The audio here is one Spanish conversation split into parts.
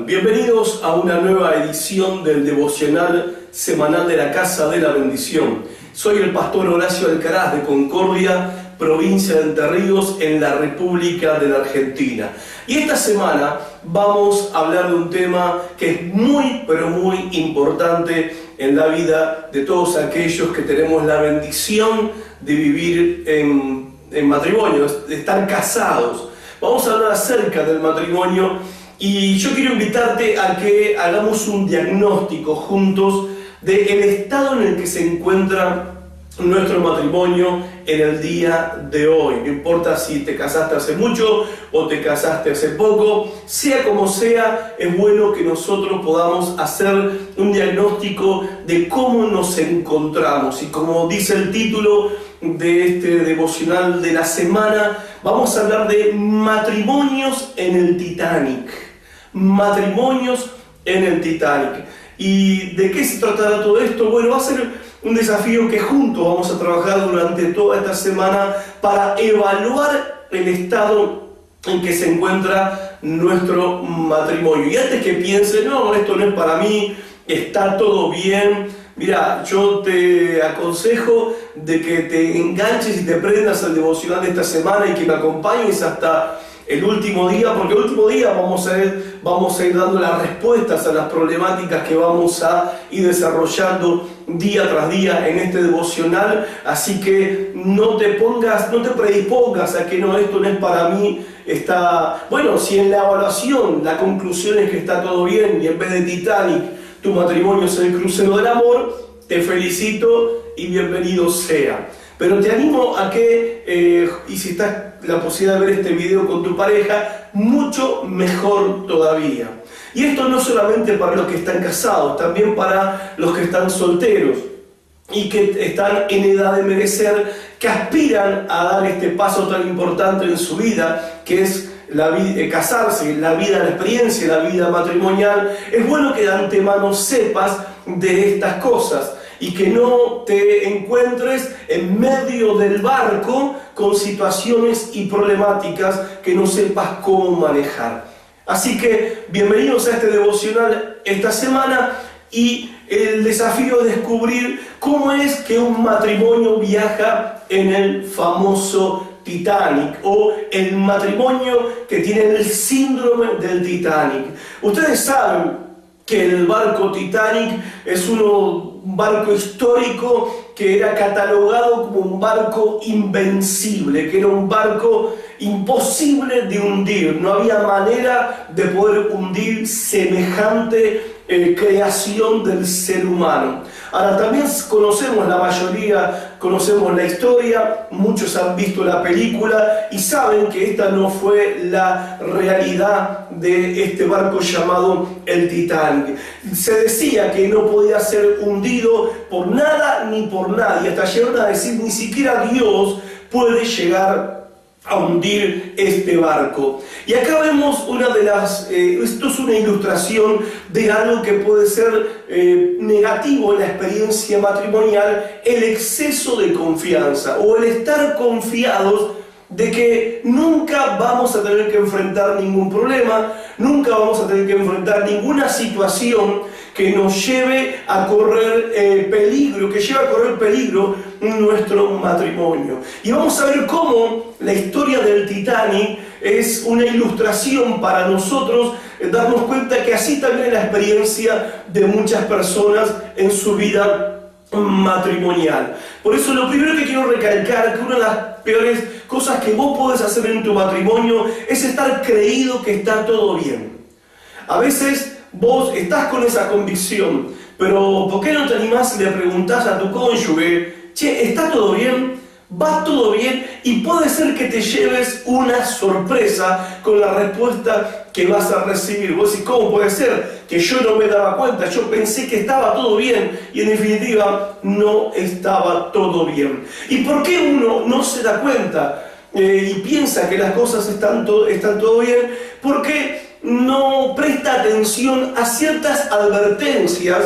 Bienvenidos a una nueva edición del devocional semanal de la Casa de la Bendición. Soy el pastor Horacio Alcaraz de Concordia, provincia de Entre Ríos, en la República de la Argentina. Y esta semana vamos a hablar de un tema que es muy, pero muy importante en la vida de todos aquellos que tenemos la bendición de vivir en matrimonio, de estar casados. Vamos a hablar acerca del matrimonio y yo quiero invitarte a que hagamos un diagnóstico juntos del estado en el que se encuentra nuestro matrimonio en el día de hoy. No importa si te casaste hace mucho o te casaste hace poco, sea como sea, es bueno que nosotros podamos hacer un diagnóstico de cómo nos encontramos. Y como dice el título de este devocional de la semana, vamos a hablar de matrimonios en el Titanic. Matrimonios en el Titanic. ¿Y de qué se tratará todo esto? Bueno, va a ser un desafío que juntos vamos a trabajar durante toda esta semana para evaluar el estado en que se encuentra nuestro matrimonio. Y antes que piensen, no, esto no es para mí, está todo bien, mira, yo te aconsejo de que te enganches y te prendas al devocional de esta semana y que me acompañes hasta el último día, porque el último día vamos a ir dando las respuestas a las problemáticas que vamos a ir desarrollando día tras día en este devocional. Así que no te predispongas a que no, esto no es para mí. Si en la evaluación la conclusión es que está todo bien y en vez de Titanic tu matrimonio es el crucero del amor, te felicito y bienvenido sea. Pero te animo a que, y si estás la posibilidad de ver este video con tu pareja, mucho mejor todavía. Y esto no solamente para los que están casados, también para los que están solteros y que están en edad de merecer, que aspiran a dar este paso tan importante en su vida, que es casarse, la vida, la experiencia, la vida matrimonial. Es bueno que de antemano sepas de estas cosas y que no te encuentres en medio del barco con situaciones y problemáticas que no sepas cómo manejar. Así que bienvenidos a este devocional esta semana, y el desafío es descubrir cómo es que un matrimonio viaja en el famoso Titanic, o el matrimonio que tiene el síndrome del Titanic. Ustedes saben que el barco Titanic es un barco histórico que era catalogado como un barco invencible, que era un barco imposible de hundir. No había manera de poder hundir semejante creación del ser humano. Ahora, también conocemos, la mayoría conocemos la historia, muchos han visto la película y saben que esta no fue la realidad de este barco llamado el Titanic. Se decía que no podía ser hundido por nada ni por nadie, hasta llegaron a decir ni siquiera Dios puede llegar a hundir este barco. Y acá vemos esto es una ilustración de algo que puede ser negativo en la experiencia matrimonial: el exceso de confianza, o el estar confiados de que nunca vamos a tener que enfrentar ningún problema, nunca vamos a tener que enfrentar ninguna situación que nos lleve a correr peligro nuestro matrimonio. Y vamos a ver cómo la historia del Titanic es una ilustración para nosotros, darnos cuenta que así también es la experiencia de muchas personas en su vida matrimonial. Por eso lo primero que quiero recalcar es que una de las peores cosas que vos podés hacer en tu matrimonio es estar creído que está todo bien. A veces vos estás con esa convicción, pero ¿por qué no te animás y le preguntás a tu cónyuge: che, ¿está todo bien? ¿Va todo bien? Y puede ser que te lleves una sorpresa con la respuesta que vas a recibir. Vos decís: ¿cómo puede ser? Que yo no me daba cuenta, yo pensé que estaba todo bien, y en definitiva no estaba todo bien. ¿Y por qué uno no se da cuenta y piensa que las cosas están todo bien? Porque no presta atención a ciertas advertencias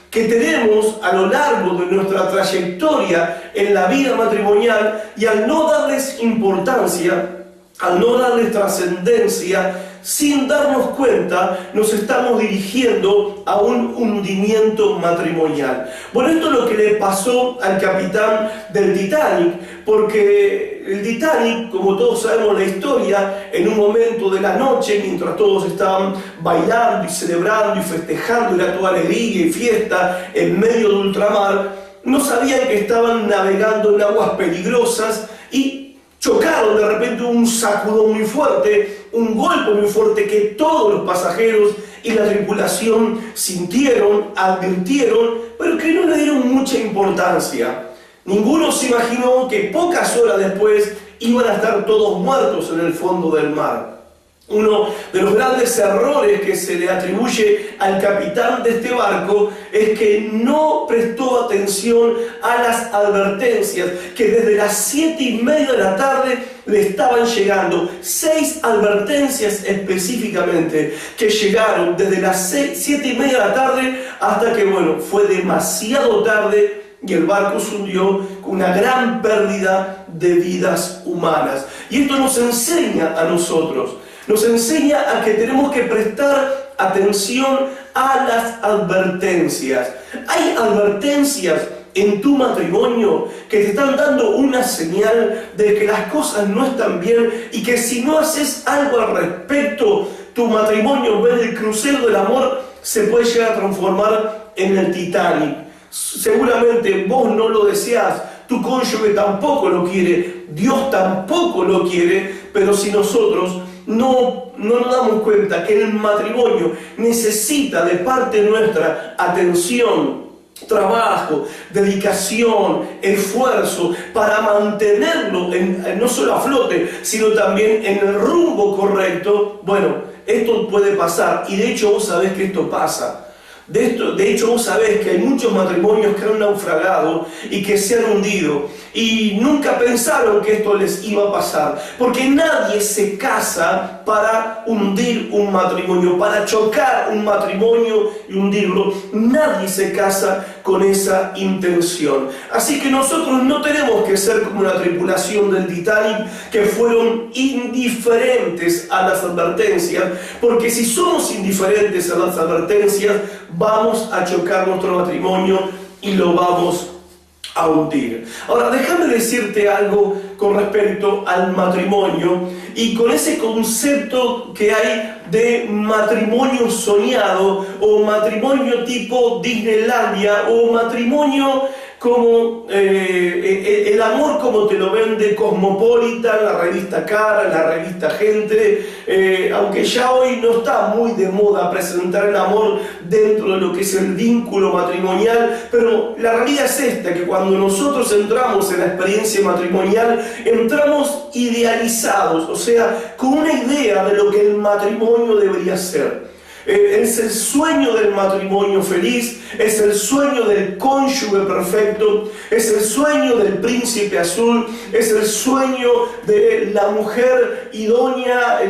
que tenemos a lo largo de nuestra trayectoria en la vida matrimonial, y al no darles importancia, al no darles trascendencia, sin darnos cuenta, nos estamos dirigiendo a un hundimiento matrimonial. Bueno, esto es lo que le pasó al capitán del Titanic, porque el Titanic, como todos sabemos la historia, en un momento de la noche, mientras todos estaban bailando y celebrando y festejando, era toda alegría y fiesta en medio de ultramar, no sabían que estaban navegando en aguas peligrosas y chocaron de repente un sacudón muy fuerte, un golpe muy fuerte que todos los pasajeros y la tripulación sintieron, advirtieron, pero que no le dieron mucha importancia. Ninguno se imaginó que pocas horas después iban a estar todos muertos en el fondo del mar. Uno de los grandes errores que se le atribuye al capitán de este barco es que no prestó atención a las advertencias que desde las 7:30 de la tarde le estaban llegando. 6 advertencias específicamente que llegaron desde las 7:30 de la tarde hasta que, bueno, fue demasiado tarde y el barco se hundió con una gran pérdida de vidas humanas. Y esto nos enseña a nosotros. Nos enseña a que tenemos que prestar atención a las advertencias. Hay advertencias en tu matrimonio que te están dando una señal de que las cosas no están bien y que si no haces algo al respecto, tu matrimonio, en vez del crucero del amor, se puede llegar a transformar en el Titanic. Seguramente vos no lo deseás, tu cónyuge tampoco lo quiere, Dios tampoco lo quiere, pero si nosotros no nos damos cuenta que el matrimonio necesita de parte nuestra atención, trabajo, dedicación, esfuerzo para mantenerlo no solo a flote, sino también en el rumbo correcto, bueno, esto puede pasar y de hecho vos sabés que esto pasa. De hecho, vos sabés que hay muchos matrimonios que han naufragado y que se han hundido y nunca pensaron que esto les iba a pasar, porque nadie se casa para hundir un matrimonio, para chocar un matrimonio y hundirlo. Nadie se casa con esa intención. Así que nosotros no tenemos que ser como la tripulación del Titanic, que fueron indiferentes a las advertencias, porque si somos indiferentes a las advertencias, vamos a chocar nuestro matrimonio y lo vamos a hundir. Ahora, déjame decirte algo con respecto al matrimonio y con ese concepto que hay de matrimonio soñado o matrimonio tipo Disneylandia o matrimonio como el amor como te lo vende Cosmopolitan, la revista Cara, la revista Gente, aunque ya hoy no está muy de moda presentar el amor dentro de lo que es el vínculo matrimonial, pero la realidad es esta, que cuando nosotros entramos en la experiencia matrimonial, entramos idealizados, o sea, con una idea de lo que el matrimonio debería ser. Es el sueño del matrimonio feliz, es el sueño del cónyuge perfecto, es el sueño del príncipe azul, es el sueño de la mujer idónea,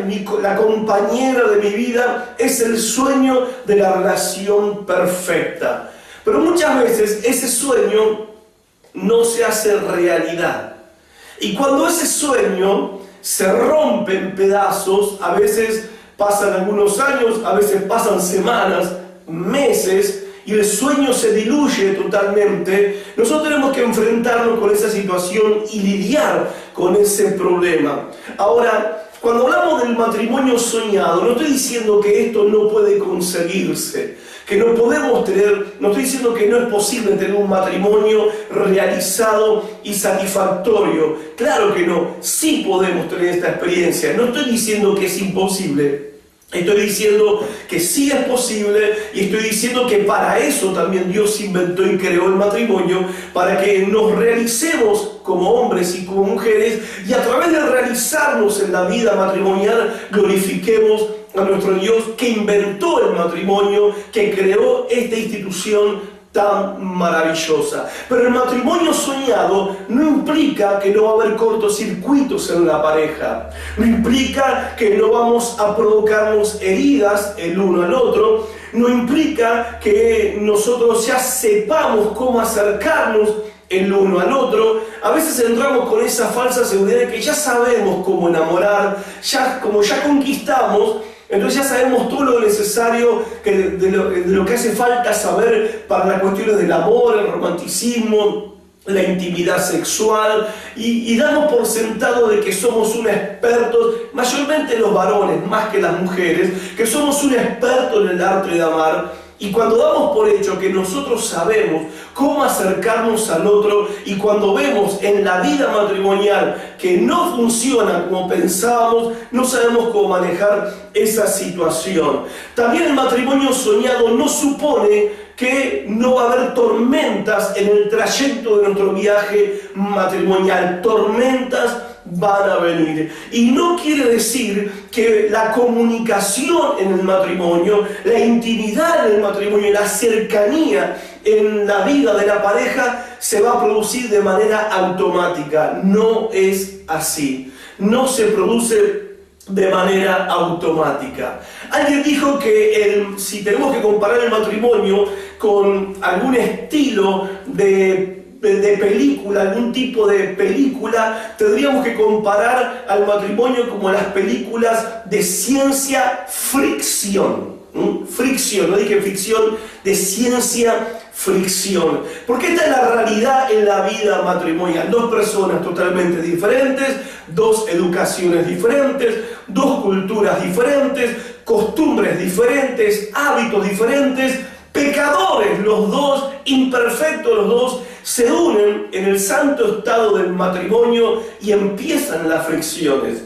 la compañera de mi vida, es el sueño de la relación perfecta. Pero muchas veces ese sueño no se hace realidad. Y cuando ese sueño se rompe en pedazos, a veces pasan algunos años, a veces pasan semanas, meses, y el sueño se diluye totalmente, nosotros tenemos que enfrentarnos con esa situación y lidiar con ese problema. Ahora, cuando hablamos del matrimonio soñado, no estoy diciendo que esto no puede conseguirse, que no podemos tener, no estoy diciendo que no es posible tener un matrimonio realizado y satisfactorio. Claro que no, sí podemos tener esta experiencia. No estoy diciendo que es imposible, estoy diciendo que sí es posible y estoy diciendo que para eso también Dios inventó y creó el matrimonio, para que nos realicemos como hombres y como mujeres y a través de realizarnos en la vida matrimonial glorifiquemos a nuestro Dios que inventó el matrimonio, que creó esta institución tan maravillosa. Pero el matrimonio soñado no implica que no va a haber cortocircuitos en la pareja, no implica que no vamos a provocarnos heridas el uno al otro, no implica que nosotros ya sepamos cómo acercarnos el uno al otro. A veces entramos con esa falsa seguridad de que ya sabemos cómo enamorar, como ya conquistamos, Entonces ya sabemos todo lo necesario de lo que hace falta saber para las cuestiones del amor, el romanticismo, la intimidad sexual, y damos por sentado de que somos un expertos, mayormente los varones más que las mujeres, que somos un experto en el arte de amar. Y cuando damos por hecho que nosotros sabemos cómo acercarnos al otro, y cuando vemos en la vida matrimonial que no funciona como pensábamos, no sabemos cómo manejar esa situación. También el matrimonio soñado no supone que no va a haber tormentas en el trayecto de nuestro viaje matrimonial. Tormentas van a venir. Y no quiere decir que la comunicación en el matrimonio, la intimidad en el matrimonio, la cercanía en la vida de la pareja se va a producir de manera automática. No es así. No se produce de manera automática. Alguien dijo que si tenemos que comparar el matrimonio con algún estilo de película, algún tipo de película, tendríamos que comparar al matrimonio como las películas de ciencia fricción. Fricción, no dije ficción, de ciencia fricción. Porque esta es la realidad en la vida matrimonial. Dos personas totalmente diferentes, dos educaciones diferentes, dos culturas diferentes, costumbres diferentes, hábitos diferentes, pecadores los dos, imperfectos los dos, se unen en el santo estado del matrimonio y empiezan las fricciones.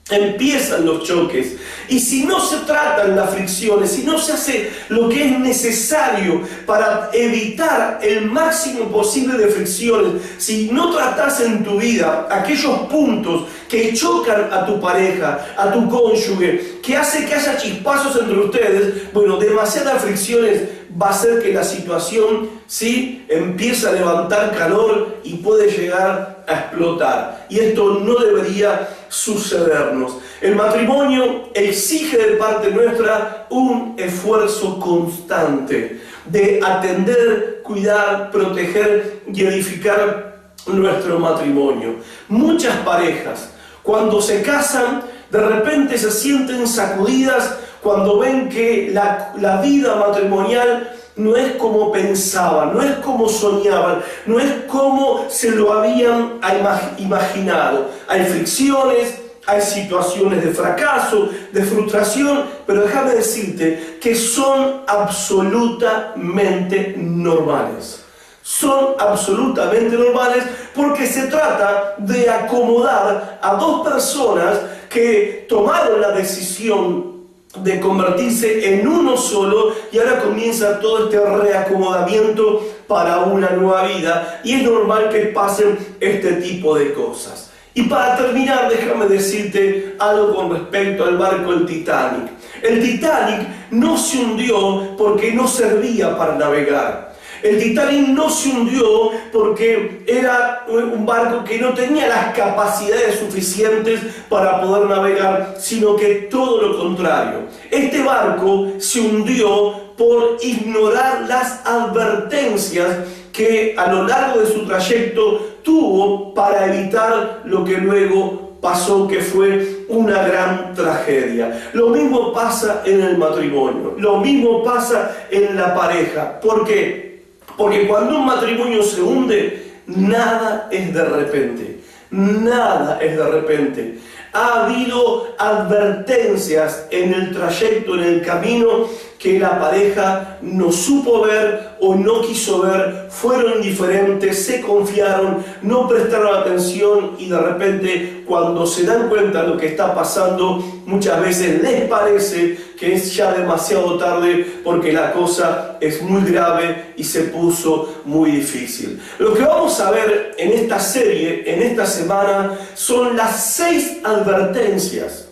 Empiezan los choques, y si no se tratan las fricciones, si no se hace lo que es necesario para evitar el máximo posible de fricciones, si no tratas en tu vida aquellos puntos que chocan a tu pareja, a tu cónyuge, que hace que haya chispazos entre ustedes, bueno, demasiadas fricciones va a hacer que la situación ¿sí? empiece a levantar calor y puede llegar a explotar. Y esto no debería sucedernos. El matrimonio exige de parte nuestra un esfuerzo constante de atender, cuidar, proteger y edificar nuestro matrimonio. Muchas parejas, cuando se casan, de repente se sienten sacudidas cuando ven que la vida matrimonial no es como pensaban, no es como soñaban, no es como se lo habían imaginado. Hay fricciones, hay situaciones de fracaso, de frustración, pero déjame decirte que son absolutamente normales. Son absolutamente normales porque se trata de acomodar a dos personas que tomaron la decisión de convertirse en uno solo, y ahora comienza todo este reacomodamiento para una nueva vida, y es normal que pasen este tipo de cosas. Y para terminar, déjame decirte algo con respecto al barco el Titanic. El Titanic no se hundió porque no servía para navegar. El Titanic no se hundió porque era un barco que no tenía las capacidades suficientes para poder navegar, sino que todo lo contrario. Este barco se hundió por ignorar las advertencias que a lo largo de su trayecto tuvo para evitar lo que luego pasó, que fue una gran tragedia. Lo mismo pasa en el matrimonio, lo mismo pasa en la pareja. ¿Por qué? Porque cuando un matrimonio se hunde, nada es de repente. Nada es de repente. Ha habido advertencias en el trayecto, en el camino, que la pareja no supo ver o no quiso ver, fueron indiferentes, se confiaron, no prestaron atención, y de repente cuando se dan cuenta de lo que está pasando, muchas veces les parece que es ya demasiado tarde porque la cosa es muy grave y se puso muy difícil. Lo que vamos a ver en esta serie, en esta semana, son las 6 advertencias.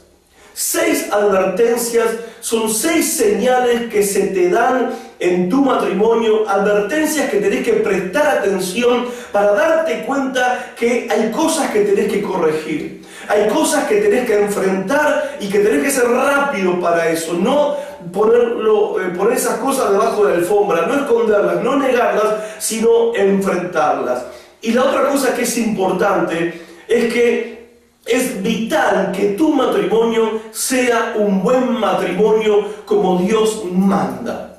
6 advertencias, son 6 señales que se te dan en tu matrimonio, advertencias que tenés que prestar atención para darte cuenta que hay cosas que tenés que corregir, hay cosas que tenés que enfrentar y que tenés que ser rápido para eso, no poner esas cosas debajo de la alfombra, no esconderlas, no negarlas, sino enfrentarlas. Y la otra cosa que es importante es que Es vital que tu matrimonio sea un buen matrimonio como Dios manda,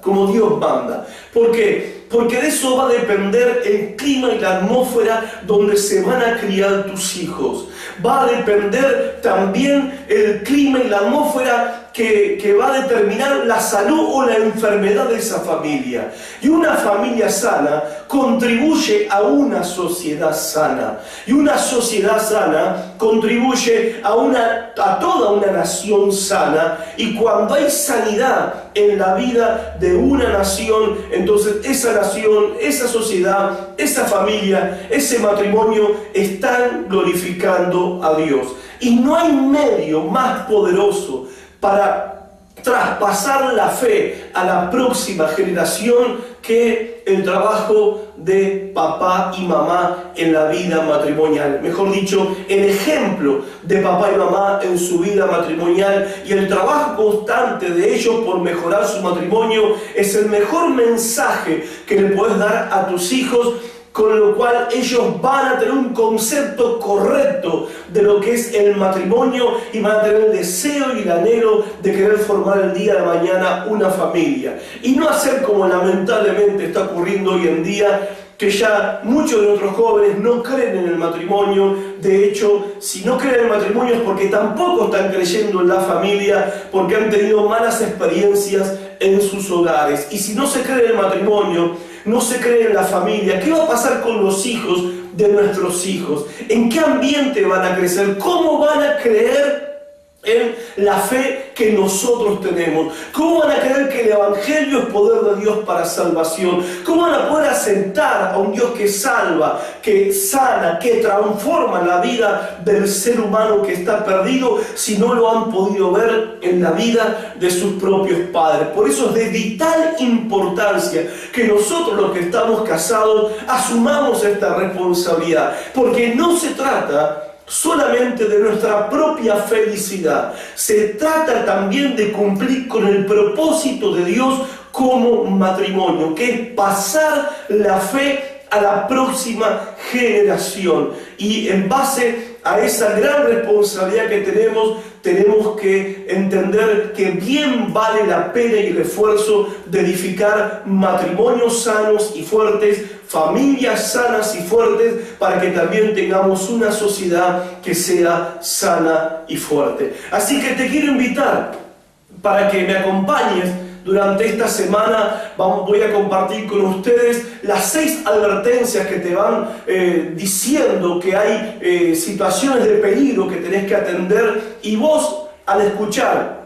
¿Por qué? Porque de eso va a depender el clima y la atmósfera donde se van a criar tus hijos. Va a depender también el clima y la atmósfera que va a determinar la salud o la enfermedad de esa familia. Y una familia sana contribuye a una sociedad sana. Y una sociedad sana contribuye a toda una nación sana. Y cuando hay sanidad en la vida de una nación, entonces esa nación, esa sociedad, esa familia, ese matrimonio están glorificando a Dios. Y no hay medio más poderoso para traspasar la fe a la próxima generación que el trabajo de papá y mamá en la vida matrimonial. Mejor dicho, el ejemplo de papá y mamá en su vida matrimonial y el trabajo constante de ellos por mejorar su matrimonio es el mejor mensaje que le puedes dar a tus hijos, con lo cual ellos van a tener un concepto correcto de lo que es el matrimonio y van a tener el deseo y el anhelo de querer formar el día de mañana una familia. Y no hacer como lamentablemente está ocurriendo hoy en día, que ya muchos de nuestros jóvenes no creen en el matrimonio. De hecho, si no creen en el matrimonio es porque tampoco están creyendo en la familia, porque han tenido malas experiencias en sus hogares. Y si no se cree en el matrimonio, no se cree en la familia, ¿qué va a pasar con los hijos de nuestros hijos? ¿En qué ambiente van a crecer? ¿Cómo van a creer en la fe que nosotros tenemos? ¿Cómo van a creer que el Evangelio es poder de Dios para salvación? ¿Cómo van a poder aceptar a un Dios que salva, que sana, que transforma la vida del ser humano que está perdido, si no lo han podido ver en la vida de sus propios padres? Por eso es de vital importancia que nosotros, los que estamos casados, asumamos esta responsabilidad, porque no se trata solamente de nuestra propia felicidad, se trata también de cumplir con el propósito de Dios como matrimonio, que es pasar la fe a la próxima generación. Y en base a esa gran responsabilidad que tenemos que entender que bien vale la pena y el esfuerzo de edificar matrimonios sanos y fuertes, familias sanas y fuertes, para que también tengamos una sociedad que sea sana y fuerte. Así que te quiero invitar para que me acompañes durante esta semana. Voy a compartir con ustedes las 6 advertencias que te van diciendo que hay situaciones de peligro que tenés que atender, y vos, al escuchar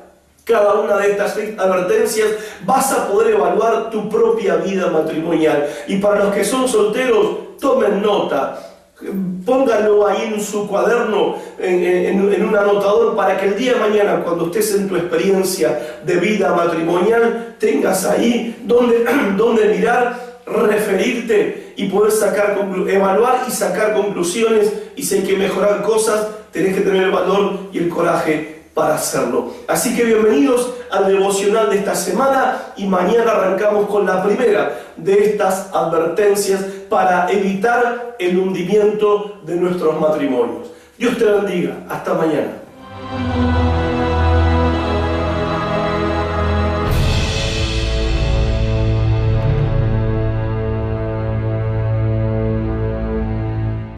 cada una de estas 6 advertencias, vas a poder evaluar tu propia vida matrimonial. Y para los que son solteros, tomen nota, pónganlo ahí en su cuaderno, en un anotador, para que el día de mañana, cuando estés en tu experiencia de vida matrimonial, tengas ahí donde mirar, referirte y poder evaluar y sacar conclusiones. Y si hay que mejorar cosas, tenés que tener el valor y el coraje para hacerlo. Así que bienvenidos al devocional de esta semana, y mañana arrancamos con la primera de estas advertencias para evitar el hundimiento de nuestros matrimonios. Dios te bendiga. Hasta mañana.